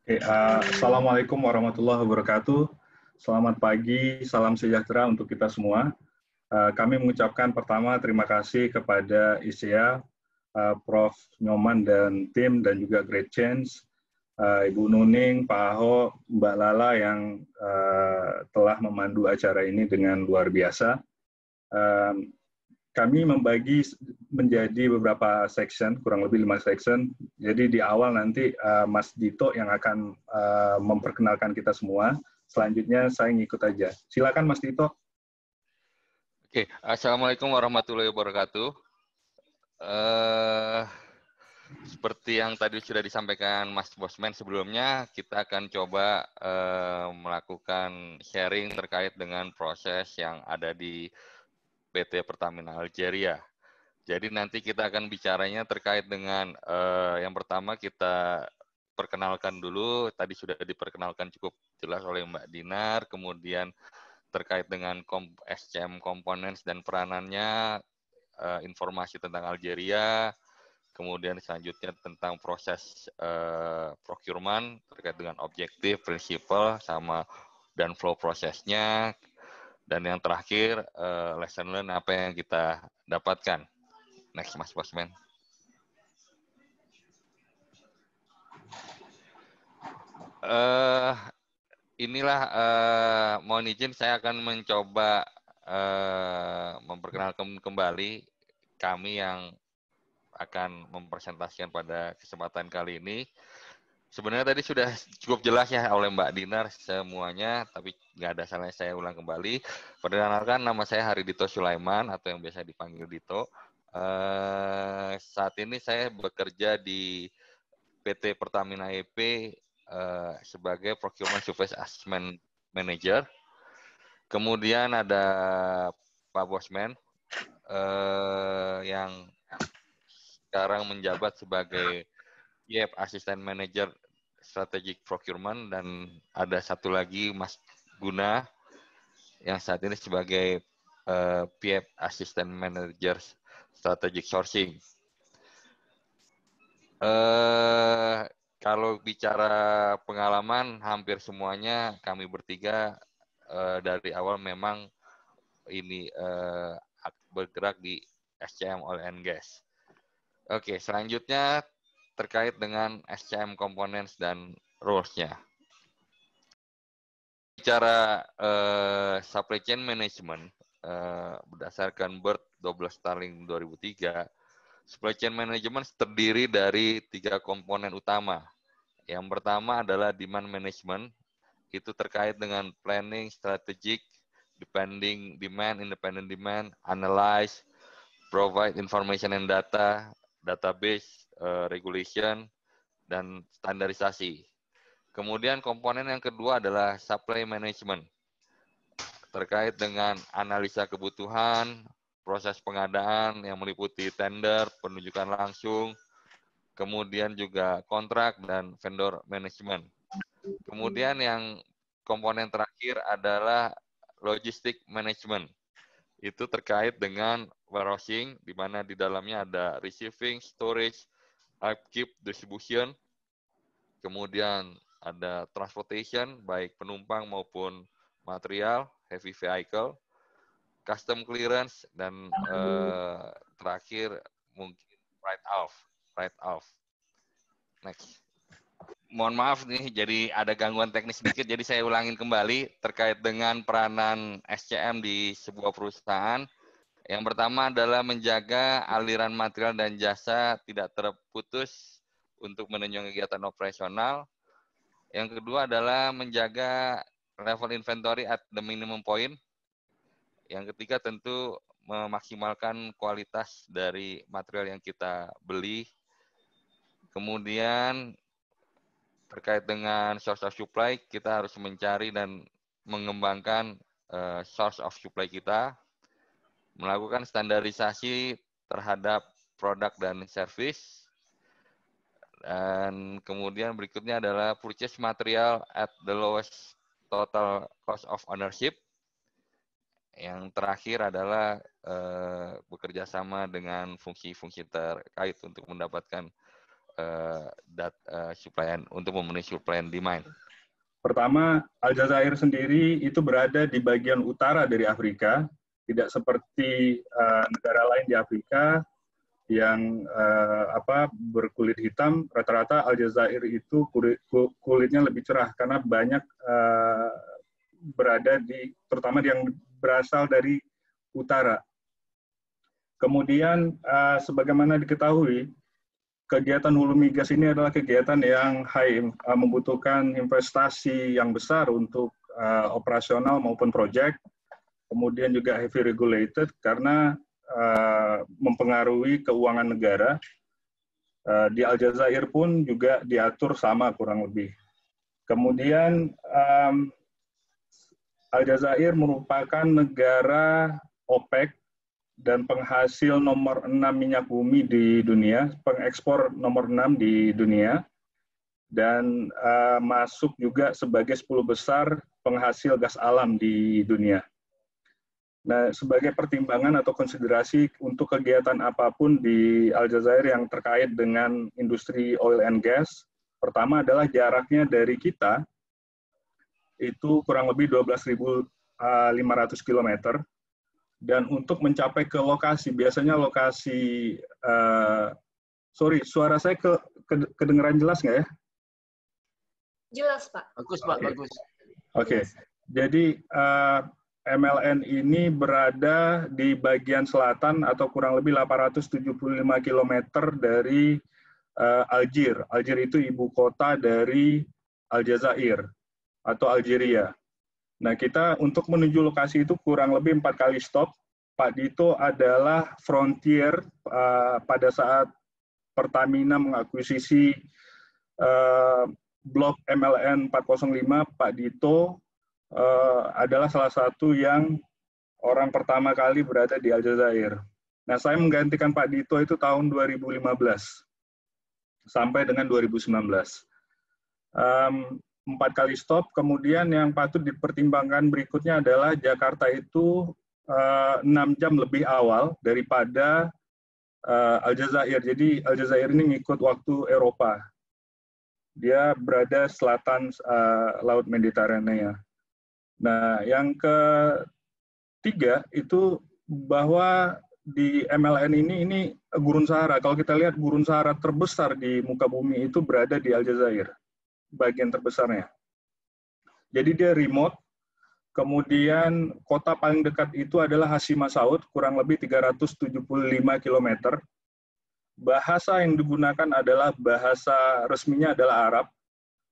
Assalamualaikum warahmatullahi wabarakatuh. Selamat pagi, salam sejahtera untuk kita semua. Kami mengucapkan pertama terima kasih kepada ISEA, Prof. Nyoman dan tim, dan juga Great Change, Ibu Nuning, Pak Aho, Mbak Lala yang telah memandu acara ini dengan luar biasa. Kami membagi menjadi beberapa section, kurang lebih 5 section. Jadi di awal nanti Mas Dito yang akan memperkenalkan kita semua. Selanjutnya saya ngikut aja. Silakan Mas Dito. Oke, Assalamualaikum warahmatullahi wabarakatuh. Seperti yang tadi sudah disampaikan Mas Bosman sebelumnya, kita akan coba melakukan sharing terkait dengan proses yang ada di PT Pertamina Algeria. Jadi nanti kita akan bicaranya terkait dengan yang pertama kita perkenalkan dulu, tadi sudah diperkenalkan cukup jelas oleh Mbak Dinar, kemudian terkait dengan SCM Components dan peranannya, informasi tentang Algeria, kemudian selanjutnya tentang proses procurement terkait dengan objektif, prinsipal, dan flow prosesnya, dan yang terakhir lesson learn apa yang kita dapatkan. Next, Mas Bosman. Inilah mohon izin saya akan mencoba memperkenalkan kembali kami yang akan mempresentasikan pada kesempatan kali ini. Sebenarnya tadi sudah cukup jelas ya oleh Mbak Dinar semuanya, tapi nggak ada salahnya saya ulang kembali. Perkenalkan, nama saya Haridito Sulaiman atau yang biasa dipanggil Dito. Saat ini saya bekerja di PT Pertamina EP sebagai Procurement Service Assessment Manager. Kemudian ada Pak Bosman yang sekarang menjabat sebagai Assistant Manager Strategic Procurement, dan ada satu lagi Mas Guna yang saat ini sebagai PF Assistant Manager Strategic Sourcing. Kalau bicara pengalaman, hampir semuanya kami bertiga dari awal memang ini bergerak di SCM Oil and Gas. Oke, selanjutnya terkait dengan SCM Components dan rules-nya. Bicara supply chain management, berdasarkan BERT 12 Starling 2003, supply chain management terdiri dari 3 komponen utama. Yang pertama adalah demand management, itu terkait dengan planning, strategic, depending demand, independent demand, analyze, provide information and data, database, regulation, dan standarisasi. Kemudian komponen yang kedua adalah supply management, terkait dengan analisa kebutuhan, proses pengadaan yang meliputi tender, penunjukan langsung, kemudian juga kontrak dan vendor management. Kemudian yang komponen terakhir adalah logistic management. Itu terkait dengan warehousing, di mana di dalamnya ada receiving, storage, upkeep, distribution, kemudian ada transportation, baik penumpang maupun material, heavy vehicle, custom clearance, dan terakhir mungkin write-off. Next. Mohon maaf nih, jadi ada gangguan teknis sedikit, jadi saya ulangin kembali terkait dengan peranan SCM di sebuah perusahaan. Yang pertama adalah menjaga aliran material dan jasa tidak terputus untuk menunjang kegiatan operasional. Yang kedua adalah menjaga level inventory at the minimum point. Yang ketiga tentu memaksimalkan kualitas dari material yang kita beli. Kemudian terkait dengan source of supply, kita harus mencari dan mengembangkan source of supply kita, melakukan standarisasi terhadap produk dan service, dan kemudian berikutnya adalah purchase material at the lowest total cost of ownership. Yang terakhir adalah bekerja sama dengan fungsi-fungsi terkait untuk mendapatkan untuk memenuhi supply and demand? Pertama, Aljazair sendiri itu berada di bagian utara dari Afrika, tidak seperti negara lain di Afrika yang berkulit hitam. Rata-rata Aljazair itu kulitnya lebih cerah karena banyak berada terutama yang berasal dari utara. Kemudian, sebagaimana diketahui, kegiatan hulu migas ini adalah kegiatan yang membutuhkan investasi yang besar untuk operasional maupun proyek, kemudian juga heavy regulated karena mempengaruhi keuangan negara. Di Aljazair pun juga diatur sama kurang lebih. Kemudian Aljazair merupakan negara OPEC dan penghasil nomor 6 minyak bumi di dunia, pengekspor nomor 6 di dunia, dan masuk juga sebagai 10 besar penghasil gas alam di dunia. Nah, sebagai pertimbangan atau konsiderasi untuk kegiatan apapun di Aljazair yang terkait dengan industri oil and gas, pertama adalah jaraknya dari kita, itu kurang lebih 12.500 km, dan untuk mencapai ke lokasi, biasanya lokasi, suara saya kedengeran jelas nggak ya? Jelas, Pak. Bagus, Pak, bagus. Oke, jadi MLN ini berada di bagian selatan atau kurang lebih 875 km dari Algier. Algier itu ibu kota dari Aljazair atau Algeria. Nah, kita untuk menuju lokasi itu kurang lebih 4 kali stop. Pak Dito adalah frontier pada saat Pertamina mengakuisisi blok MLN 405. Pak Dito adalah salah satu yang orang pertama kali berada di Aljazair. Nah, saya menggantikan Pak Dito itu tahun 2015 sampai dengan 2019. 4 kali stop, kemudian yang patut dipertimbangkan berikutnya adalah Jakarta itu 6 jam lebih awal daripada Aljazair. Jadi Aljazair ini ngikut waktu Eropa. Dia berada selatan Laut Mediterania. Nah, yang ketiga itu bahwa di MLN ini Gurun Sahara. Kalau kita lihat Gurun Sahara terbesar di muka bumi itu berada di Aljazair. Bagian terbesarnya. Jadi dia remote, kemudian kota paling dekat itu adalah Hasimasaut, kurang lebih 375 km. Bahasa yang digunakan adalah bahasa resminya adalah Arab,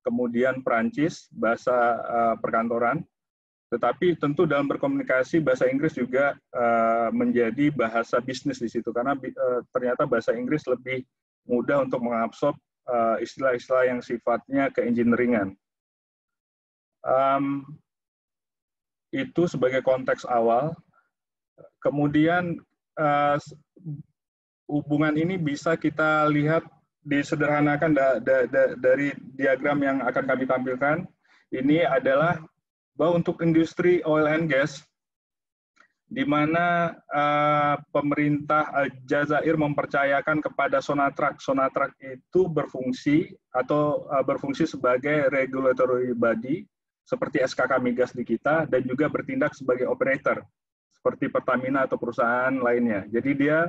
kemudian Perancis, bahasa perkantoran, tetapi tentu dalam berkomunikasi bahasa Inggris juga menjadi bahasa bisnis di situ, karena ternyata bahasa Inggris lebih mudah untuk mengabsorb istilah-istilah yang sifatnya keengineeringan. Itu sebagai konteks awal. Kemudian hubungan ini bisa kita lihat disederhanakan dari diagram yang akan kami tampilkan. Ini adalah bahwa untuk industri oil and gas, di mana pemerintah Aljazair mempercayakan kepada Sonatrach. Sonatrach itu berfungsi sebagai regulatory body seperti SKK Migas di kita dan juga bertindak sebagai operator seperti Pertamina atau perusahaan lainnya. Jadi dia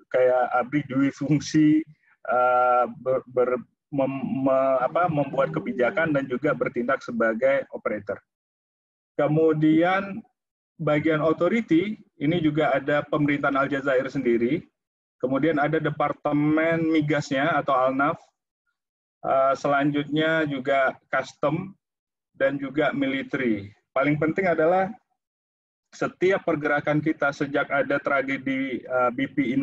kayak ABRI dui fungsi membuat kebijakan dan juga bertindak sebagai operator. Kemudian bagian authority, ini juga ada pemerintahan Aljazair sendiri. Kemudian ada departemen migasnya atau Alnaf. Selanjutnya juga custom dan juga military. Paling penting adalah setiap pergerakan kita sejak ada tragedi BP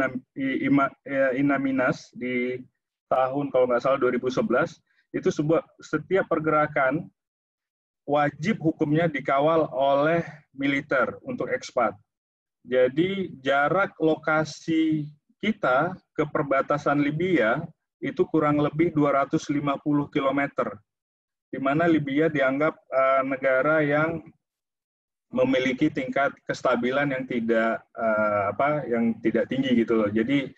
Inaminas di tahun kalau nggak salah 2011, itu setiap pergerakan wajib hukumnya dikawal oleh militer untuk ekspat. Jadi jarak lokasi kita ke perbatasan Libya itu kurang lebih 250 km, di mana Libya dianggap negara yang memiliki tingkat kestabilan yang tidak tinggi gitu loh. Jadi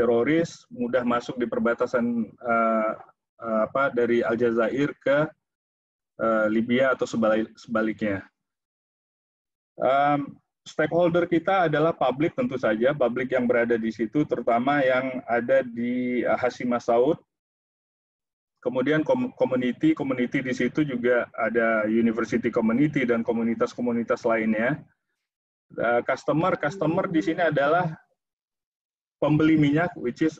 teroris mudah masuk di perbatasan dari Aljazair ke Libya atau sebaliknya. Stakeholder kita adalah publik tentu saja, publik yang berada di situ, terutama yang ada di Hashim Masaud. Kemudian community di situ juga ada university community dan komunitas-komunitas lainnya. Customer di sini adalah pembeli minyak, which is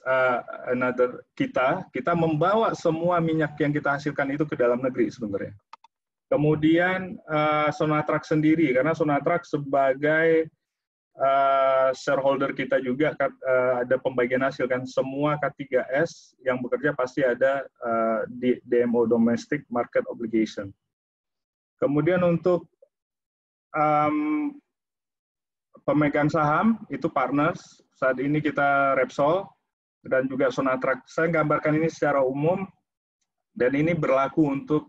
another kita membawa semua minyak yang kita hasilkan itu ke dalam negeri sebenarnya. Kemudian Sonatrach sendiri, karena Sonatrach sebagai shareholder kita juga ada pembagian hasil kan, semua K3S yang bekerja pasti ada DMO Domestic Market Obligation. Kemudian untuk pemegang saham itu partners, saat ini kita Repsol dan juga Sonatrach. Saya gambarkan ini secara umum dan ini berlaku untuk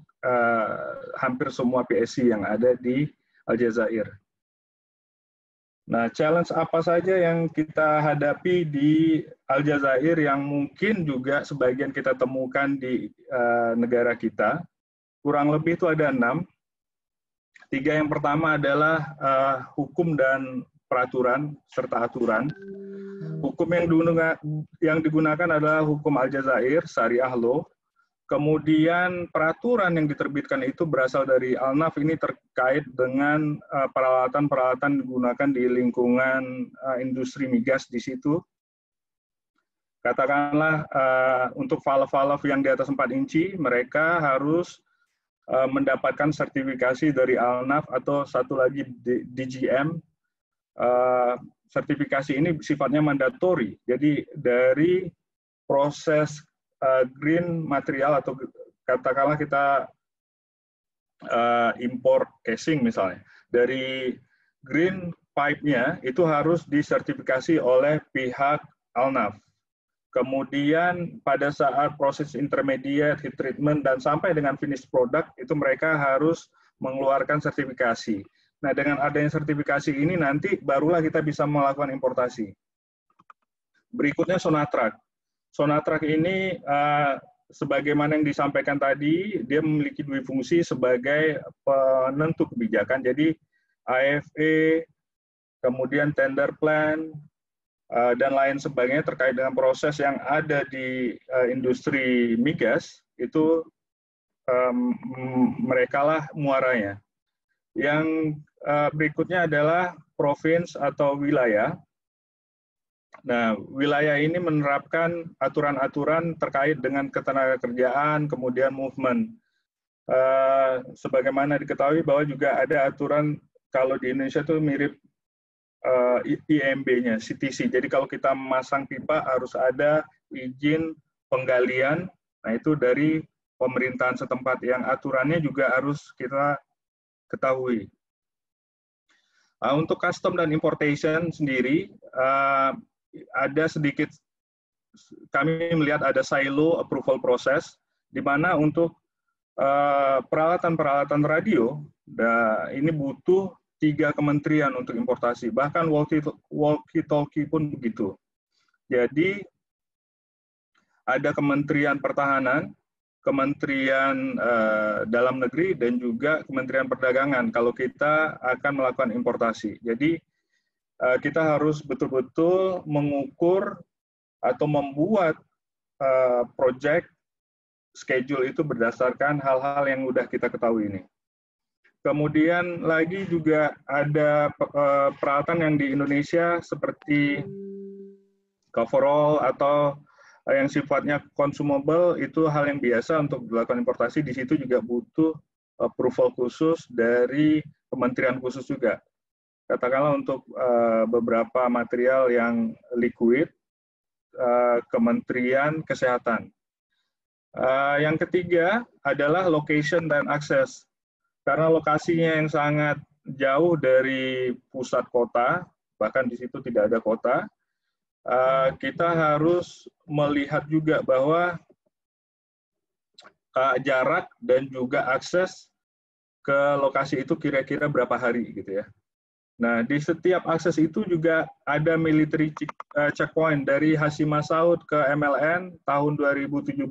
hampir semua PSC yang ada di Aljazair. Nah, challenge apa saja yang kita hadapi di Aljazair yang mungkin juga sebagian kita temukan di negara kita? Kurang lebih itu ada 6. 3 yang pertama adalah hukum dan peraturan serta aturan. Hukum yang digunakan adalah hukum Aljazair, Syariah Law. Kemudian peraturan yang diterbitkan itu berasal dari Al-Naf, ini terkait dengan peralatan-peralatan digunakan di lingkungan industri migas di situ. Katakanlah untuk valve-valve yang di atas 4 inci, mereka harus mendapatkan sertifikasi dari Al-Naf atau satu lagi DGM. Sertifikasi ini sifatnya mandatori, jadi dari proses green material atau katakanlah kita import casing misalnya, dari green pipe-nya itu harus disertifikasi oleh pihak Al-Naf. Kemudian pada saat proses intermediate, heat treatment, dan sampai dengan finished product, itu mereka harus mengeluarkan sertifikasi. Nah, dengan adanya sertifikasi ini nanti barulah kita bisa melakukan importasi. Berikutnya Sonatrach. Sonatrach ini sebagaimana yang disampaikan tadi, dia memiliki 2 fungsi sebagai penentu kebijakan. Jadi AFE, kemudian tender plan, dan lain sebagainya terkait dengan proses yang ada di industri migas, itu merekalah muaranya. Yang berikutnya adalah provinsi atau wilayah. Nah, wilayah ini menerapkan aturan-aturan terkait dengan ketenagakerjaan, kemudian movement. Sebagaimana diketahui bahwa juga ada aturan kalau di Indonesia itu mirip IMB-nya, CTC. Jadi kalau kita memasang pipa harus ada izin penggalian. Nah, itu dari pemerintahan setempat yang aturannya juga harus kita ketahui. Untuk custom dan importation sendiri, ada sedikit, kami melihat ada silo approval process, di mana untuk peralatan-peralatan radio, ini butuh 3 kementerian untuk importasi, bahkan walkie-talkie pun begitu. Jadi, ada Kementerian Pertahanan, Kementerian Dalam Negeri, dan juga Kementerian Perdagangan kalau kita akan melakukan importasi. Jadi, kita harus betul-betul mengukur atau membuat project schedule itu berdasarkan hal-hal yang sudah kita ketahui ini. Kemudian lagi juga ada peralatan yang di Indonesia seperti coverall atau yang sifatnya consumable, itu hal yang biasa untuk dilakukan importasi. Di situ juga butuh approval khusus dari kementerian khusus juga. Katakanlah untuk beberapa material yang liquid, Kementerian Kesehatan. Yang ketiga adalah location dan akses. Karena lokasinya yang sangat jauh dari pusat kota, bahkan di situ tidak ada kota, kita harus melihat juga bahwa jarak dan juga akses ke lokasi itu kira-kira berapa hari gitu ya. Nah, di setiap akses itu juga ada military checkpoint dari Hashim Masaud ke MLN tahun 2017-2018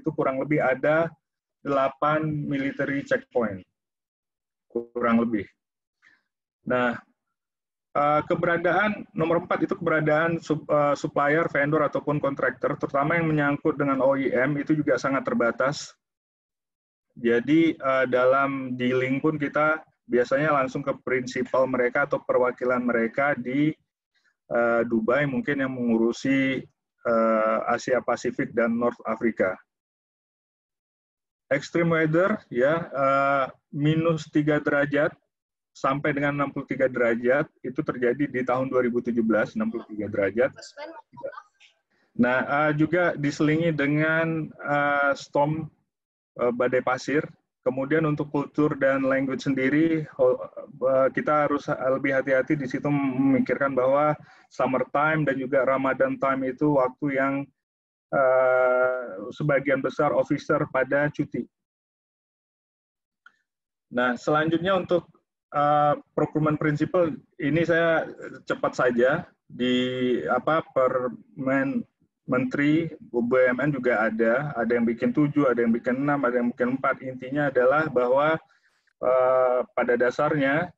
itu kurang lebih ada 8 military checkpoint, kurang lebih. Nah, keberadaan nomor 4 itu keberadaan supplier, vendor ataupun kontraktor, terutama yang menyangkut dengan OEM itu juga sangat terbatas. Jadi dalam dealing pun kita biasanya langsung ke prinsipal mereka atau perwakilan mereka di Dubai mungkin yang mengurusi Asia Pasifik dan North Africa. Extreme weather ya minus 3 derajat sampai dengan 63 derajat itu terjadi di tahun 2017, 63 derajat. Nah, juga diselingi dengan storm badai pasir. Kemudian untuk kultur dan language sendiri, kita harus lebih hati-hati di situ memikirkan bahwa summertime dan juga Ramadan time itu waktu yang sebagian besar officer pada cuti. Nah, selanjutnya untuk procurement principle ini saya cepat saja di Menteri BUMN juga ada yang bikin 7, ada yang bikin 6, ada yang bikin 4. Intinya adalah bahwa pada dasarnya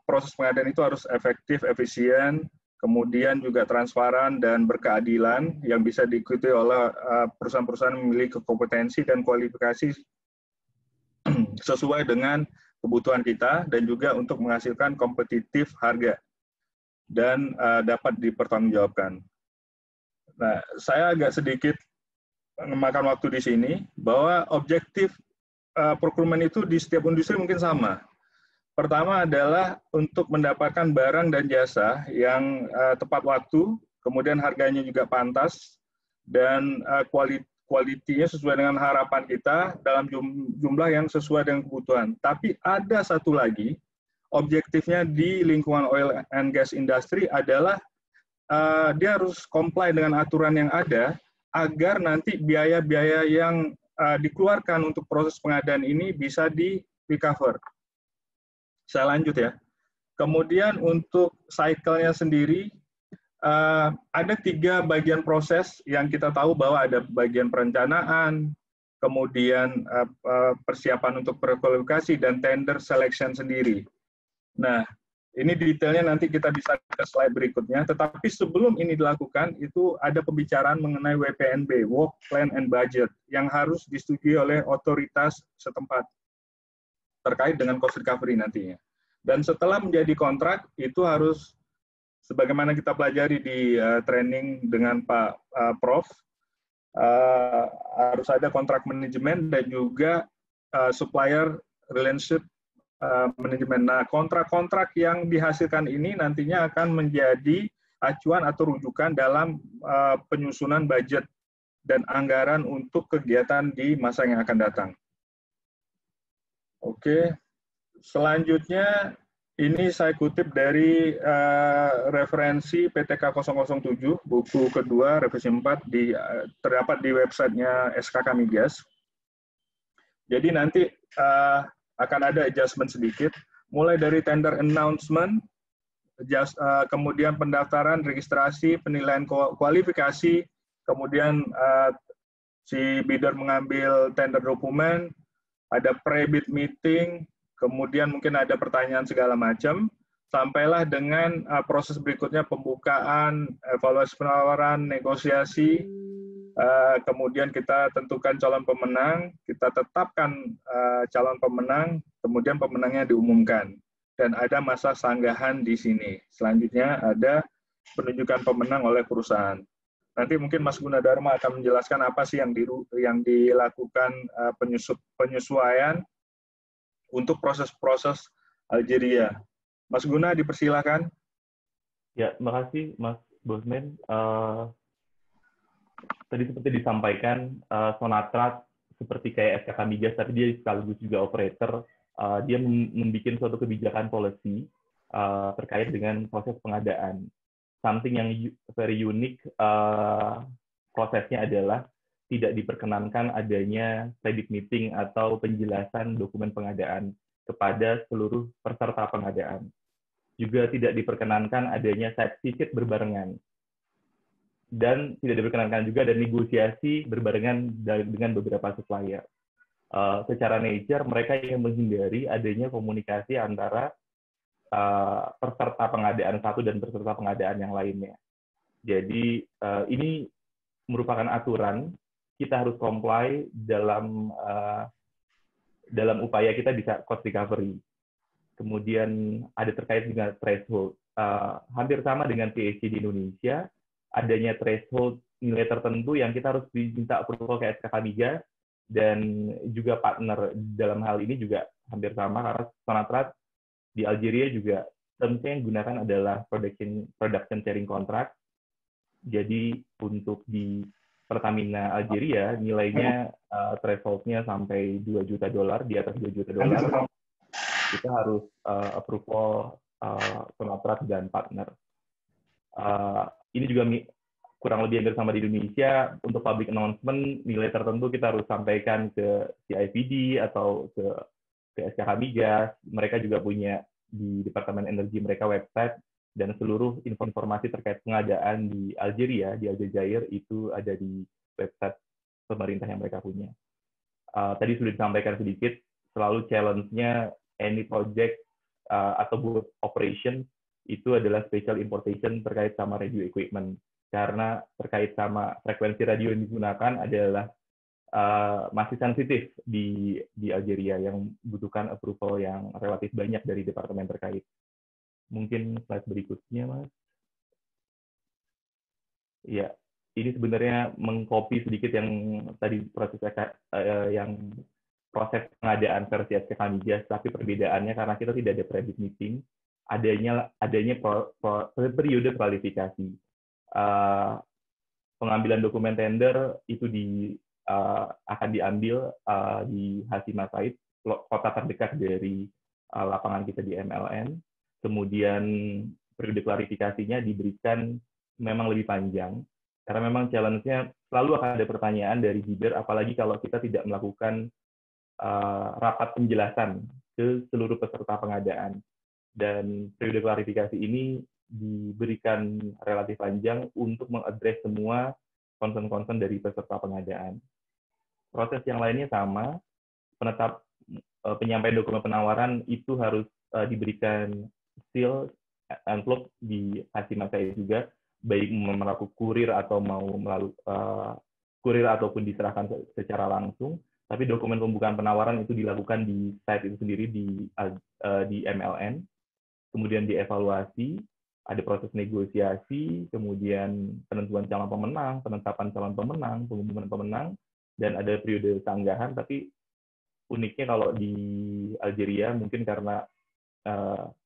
proses pengadaan itu harus efektif, efisien, kemudian juga transparan dan berkeadilan yang bisa diikuti oleh perusahaan-perusahaan yang memiliki kompetensi dan kualifikasi sesuai dengan kebutuhan kita dan juga untuk menghasilkan kompetitif harga dan dapat dipertanggungjawabkan. Nah, saya agak sedikit memakan waktu di sini bahwa objektif procurement itu di setiap industri mungkin sama. Pertama adalah untuk mendapatkan barang dan jasa yang tepat waktu, kemudian harganya juga pantas, dan kualitinya sesuai dengan harapan kita dalam jumlah yang sesuai dengan kebutuhan. Tapi ada satu lagi, objektifnya di lingkungan oil and gas industry adalah dia harus comply dengan aturan yang ada agar nanti biaya-biaya yang dikeluarkan untuk proses pengadaan ini bisa di-recover. Saya lanjut ya. Kemudian untuk cycle-nya sendiri, ada 3 bagian proses yang kita tahu bahwa ada bagian perencanaan, kemudian persiapan untuk prekualifikasi, dan tender selection sendiri. Nah, ini detailnya nanti kita bisa ke slide berikutnya, tetapi sebelum ini dilakukan, itu ada pembicaraan mengenai WPNB, Work Plan and Budget, yang harus disetujui oleh otoritas setempat terkait dengan cost recovery nantinya. Dan setelah menjadi kontrak, itu harus, sebagaimana kita pelajari di training dengan Pak Prof, harus ada kontrak manajemen dan juga supplier relationship manajemen. Nah, kontrak-kontrak yang dihasilkan ini nantinya akan menjadi acuan atau rujukan dalam penyusunan budget dan anggaran untuk kegiatan di masa yang akan datang. Oke, selanjutnya ini saya kutip dari referensi PTK 007, buku kedua, revisi 4, terdapat di websitenya SKK Migas. Jadi nanti akan ada adjustment sedikit, mulai dari tender announcement, kemudian pendaftaran, registrasi, penilaian kualifikasi, kemudian si bidder mengambil tender dokumen, ada pre-bid meeting, kemudian mungkin ada pertanyaan segala macam, sampailah dengan proses berikutnya pembukaan, evaluasi penawaran, negosiasi, kemudian kita tentukan calon pemenang, kita tetapkan calon pemenang, kemudian pemenangnya diumumkan. Dan ada masa sanggahan di sini. Selanjutnya ada penunjukan pemenang oleh perusahaan. Nanti mungkin Mas Gunadarma akan menjelaskan apa sih yang dilakukan penyesuaian untuk proses-proses Algeria. Mas Guna, dipersilakan. Ya, makasih Mas Bosman. Tadi seperti disampaikan, Sonatrach seperti kayak SKK Migas, tapi dia sekaligus juga operator. Dia membuat suatu kebijakan policy terkait dengan proses pengadaan. Something yang very unique prosesnya adalah tidak diperkenankan adanya credit meeting atau penjelasan dokumen pengadaan kepada seluruh peserta pengadaan. Juga tidak diperkenankan adanya site visit berbarengan. Dan tidak diperkenankan juga ada negosiasi berbarengan dengan beberapa supplier. Secara nature, mereka ingin menghindari adanya komunikasi antara peserta pengadaan satu dan peserta pengadaan yang lainnya. Jadi ini merupakan aturan, kita harus comply dalam upaya kita bisa cost recovery. Kemudian ada terkait dengan threshold. Hampir sama dengan PSC di Indonesia, adanya threshold nilai tertentu yang kita harus diminta approval ke SKK Migas, dan juga partner dalam hal ini juga hampir sama, karena Sonatrach di Algeria juga termnya yang digunakan adalah production sharing contract. Jadi untuk di Pertamina Algeria nilainya threshold-nya sampai $2 juta, di atas $2 juta kita harus approval Sonatrach dan partner. Ini juga kurang lebih hampir sama di Indonesia. Untuk public announcement, nilai tertentu kita harus sampaikan ke CIPD atau ke SKK Migas. Mereka juga punya di Departemen Energi mereka website, dan seluruh informasi terkait pengadaan di Algeria, di Aljazair, itu ada di website pemerintah yang mereka punya. Tadi sudah disampaikan sedikit, selalu challenge-nya any project atau buat operation itu adalah special importation terkait sama radio equipment, karena terkait sama frekuensi radio yang digunakan adalah masih sensitif di Algeria yang membutuhkan approval yang relatif banyak dari departemen terkait. Mungkin slide berikutnya, Mas. Ya, ini sebenarnya mengcopy sedikit yang tadi proses pengadaan versi SKK Migas, tapi perbedaannya karena kita tidak ada pre-bid meeting, adanya periode kualifikasi. Pengambilan dokumen tender itu akan diambil di Hashima Said, kota terdekat dari lapangan kita di MLN. Kemudian periode klarifikasinya diberikan memang lebih panjang, karena memang challenge-nya selalu akan ada pertanyaan dari bidder, apalagi kalau kita tidak melakukan rapat penjelasan ke seluruh peserta pengadaan. Dan periode klarifikasi ini diberikan relatif panjang untuk mengadres semua concern-concern dari peserta pengadaan. Proses yang lainnya sama, penyampaian dokumen penawaran itu harus diberikan seal envelope di Hashima Said juga, baik melalui kurir atau mau melalui kurir ataupun diserahkan secara langsung. Tapi dokumen pembukaan penawaran itu dilakukan di site itu sendiri di MLN, kemudian dievaluasi, ada proses negosiasi, kemudian penentuan calon pemenang, penetapan calon pemenang, pengumuman pemenang, dan ada periode sanggahan. Tapi uniknya kalau di Algeria mungkin karena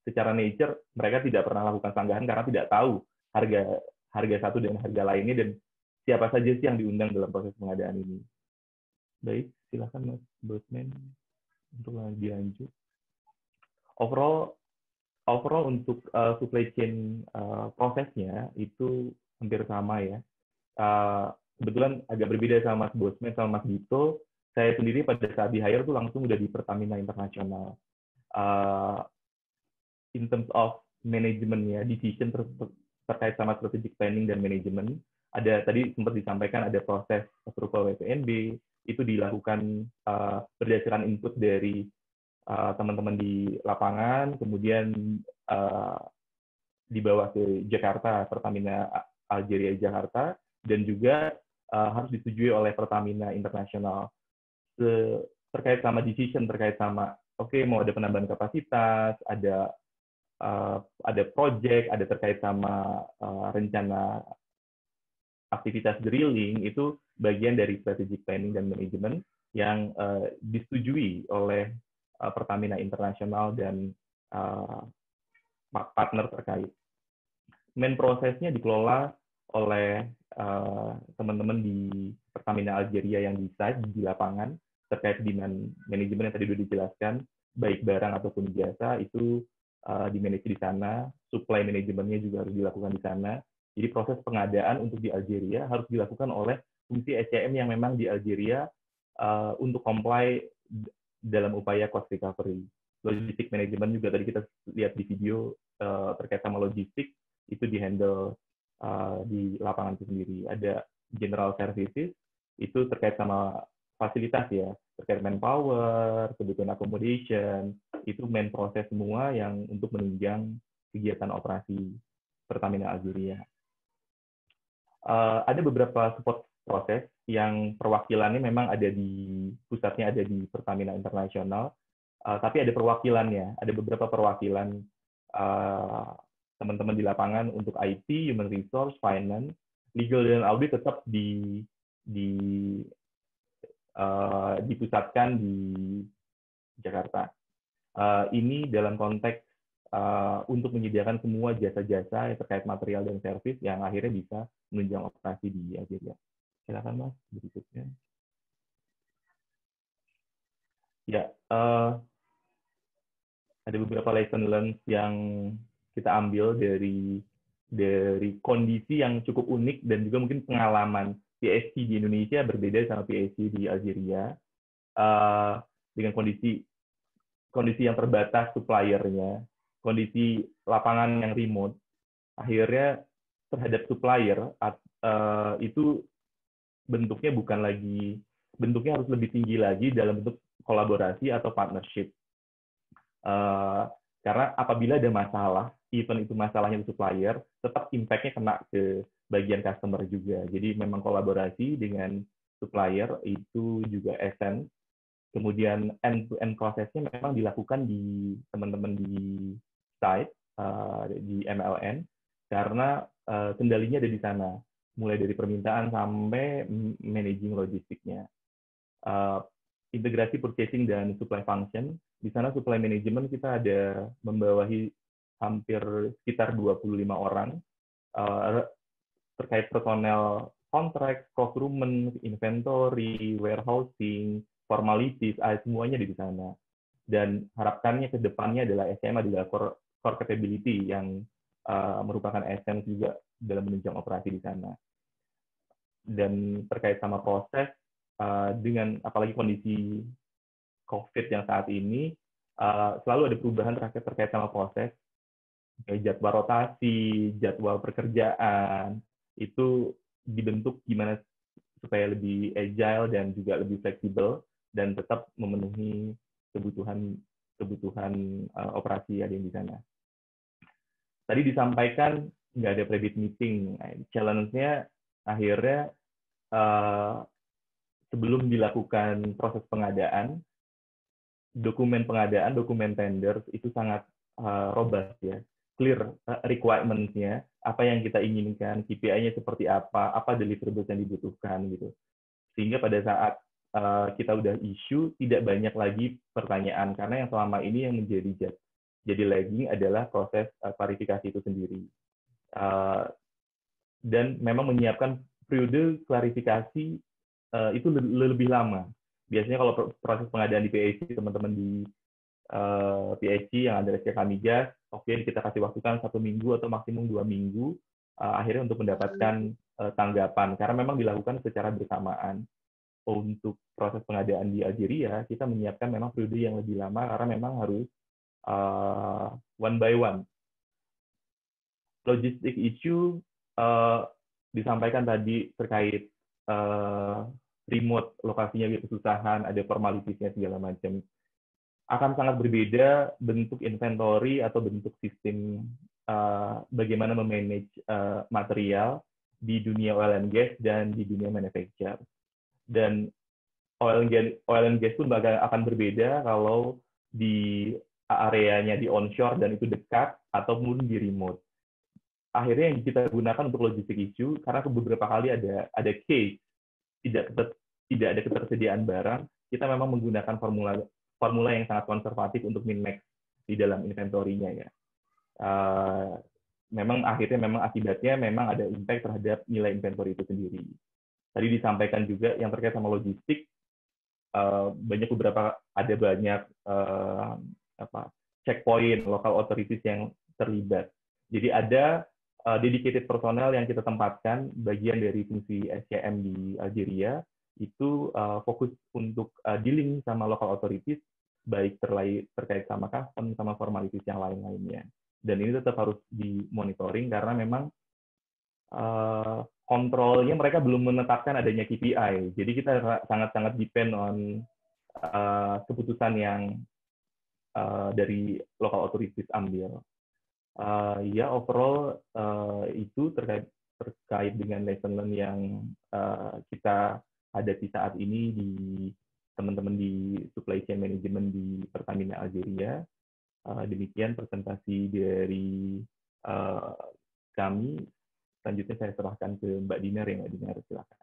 secara nature mereka tidak pernah lakukan sanggahan karena tidak tahu harga satu dan harga lainnya dan siapa saja sih yang diundang dalam proses pengadaan ini. Baik, silakan Mas Bosman untuk lebih lanjut. Overall untuk supply chain prosesnya itu hampir sama ya. Kebetulan agak berbeda sama Mas Bosman sama Mas Dito. Saya sendiri pada saat di hire tuh langsung udah di Pertamina Internasional. In terms of manajemennya, decision terkait sama strategic planning dan manajemen, ada tadi sempat disampaikan ada proses approval WPNB, itu dilakukan berdasarkan input dari teman-teman di lapangan, kemudian dibawa ke Jakarta, Pertamina Algeria Jakarta, dan juga harus disetujui oleh Pertamina Internasional. Terkait sama decision, terkait sama, mau ada penambahan kapasitas, ada project, ada terkait sama rencana aktivitas drilling, itu bagian dari strategic planning dan manajemen yang disetujui oleh Pertamina Internasional dan partner terkait. Main prosesnya dikelola oleh teman-teman di Pertamina Algeria yang di site, di lapangan, terkait demand manajemen yang tadi sudah dijelaskan, baik barang ataupun jasa, itu di-manage di sana, supply manajemennya juga harus dilakukan di sana. Jadi proses pengadaan untuk di Algeria harus dilakukan oleh fungsi SCM yang memang di Algeria untuk comply dalam upaya cost recovery. Logistik manajemen juga tadi kita lihat di video terkait sama logistik itu di-handle di lapangan itu sendiri. Ada general services itu terkait sama fasilitas ya, terkait manpower, kebutuhan accommodation, itu main proses semua yang untuk menunjang kegiatan operasi Pertamina Algeria. Ada beberapa support proses yang perwakilannya memang ada di pusatnya ada di Pertamina International, tapi ada perwakilannya, ada beberapa perwakilan teman-teman di lapangan untuk IT, human resource, finance, legal dan audit tetap dipusatkan di Jakarta. Ini dalam konteks untuk menyediakan semua jasa-jasa yang terkait material dan servis yang akhirnya bisa menunjang operasi di Algeria. Silakan Mas, berikutnya. Ya, ada beberapa lesson learned yang kita ambil dari kondisi yang cukup unik dan juga mungkin pengalaman PSC di Indonesia berbeda sama PSC di Algeria, dengan kondisi yang terbatas suppliernya, kondisi lapangan yang remote, akhirnya terhadap supplier itu bentuknya harus lebih tinggi lagi dalam bentuk kolaborasi atau partnership. Karena apabila ada masalah, even itu masalahnya di supplier, tetap impact-nya kena ke bagian customer juga. Jadi memang kolaborasi dengan supplier itu juga essence. Kemudian end-to-end prosesnya memang dilakukan di teman-teman di site, di MLN, karena kendalinya ada di sana, mulai dari permintaan sampai managing logistiknya. Integrasi purchasing dan supply function, di sana supply management kita ada membawahi hampir sekitar 25 orang, terkait personel kontrak, procurement, inventory, warehousing, formalities, semuanya di sana. Dan harapannya ke depannya adalah SM adalah core capability yang merupakan essence juga dalam menunjang operasi di sana. Dan terkait sama proses, dengan apalagi kondisi COVID yang saat ini, selalu ada perubahan terkait sama proses, kayak jadwal rotasi, jadwal pekerjaan, itu dibentuk gimana supaya lebih agile dan juga lebih fleksibel dan tetap memenuhi kebutuhan operasi ada di sana. Tadi disampaikan nggak ada pre-bid meeting. Challenge-nya akhirnya sebelum dilakukan proses pengadaan, dokumen tender itu sangat robust ya, clear requirements-nya, apa yang kita inginkan, KPI-nya seperti apa deliverables yang dibutuhkan gitu. Sehingga pada saat kita udah issue, tidak banyak lagi pertanyaan, karena yang selama ini yang menjadi lagging adalah proses klarifikasi itu sendiri. Dan memang menyiapkan periode klarifikasi itu lebih lama. Biasanya kalau proses pengadaan di PSC, teman-teman di PSC yang ada SK Migas, oke, kita kasih waktu kan 1 minggu atau maksimum 2 minggu, akhirnya untuk mendapatkan tanggapan. Karena memang dilakukan secara bersamaan. Untuk proses pengadaan di Algeria, kita menyiapkan memang periode yang lebih lama, karena memang harus one by one. Logistik issue disampaikan tadi terkait remote, lokasinya kesusahan, ada formalitiesnya segala macam. Akan sangat berbeda bentuk inventory atau bentuk sistem bagaimana memanage material di dunia oil and gas dan di dunia manufacture. Dan oil and gas pun akan berbeda kalau di areanya di onshore dan itu dekat ataupun di remote. Akhirnya yang kita gunakan untuk logistik issue, karena beberapa kali ada case tidak ada ketersediaan barang, kita memang menggunakan formula yang sangat konservatif untuk min-max di dalam inventory-nya ya. Memang akibatnya memang ada impact terhadap nilai inventory itu sendiri. Tadi disampaikan juga yang terkait sama logistik, ada banyak checkpoint local authorities yang terlibat. Jadi ada dedicated personel yang kita tempatkan, bagian dari fungsi SCM di Algeria, itu fokus untuk dealing sama local authorities, baik terkait sama custom, sama formalities yang lain-lainnya. dan ini tetap harus dimonitoring karena memang kontrolnya mereka belum menetapkan adanya KPI. Jadi kita sangat-sangat depend on keputusan yang dari local authorities ambil. Ya overall itu terkait dengan lesson learn yang kita hadapi saat ini di teman-teman di supply chain management di Pertamina Algeria. Demikian presentasi dari kami. Selanjutnya saya serahkan ke Mbak Dinar. Mbak Dinar, silakan.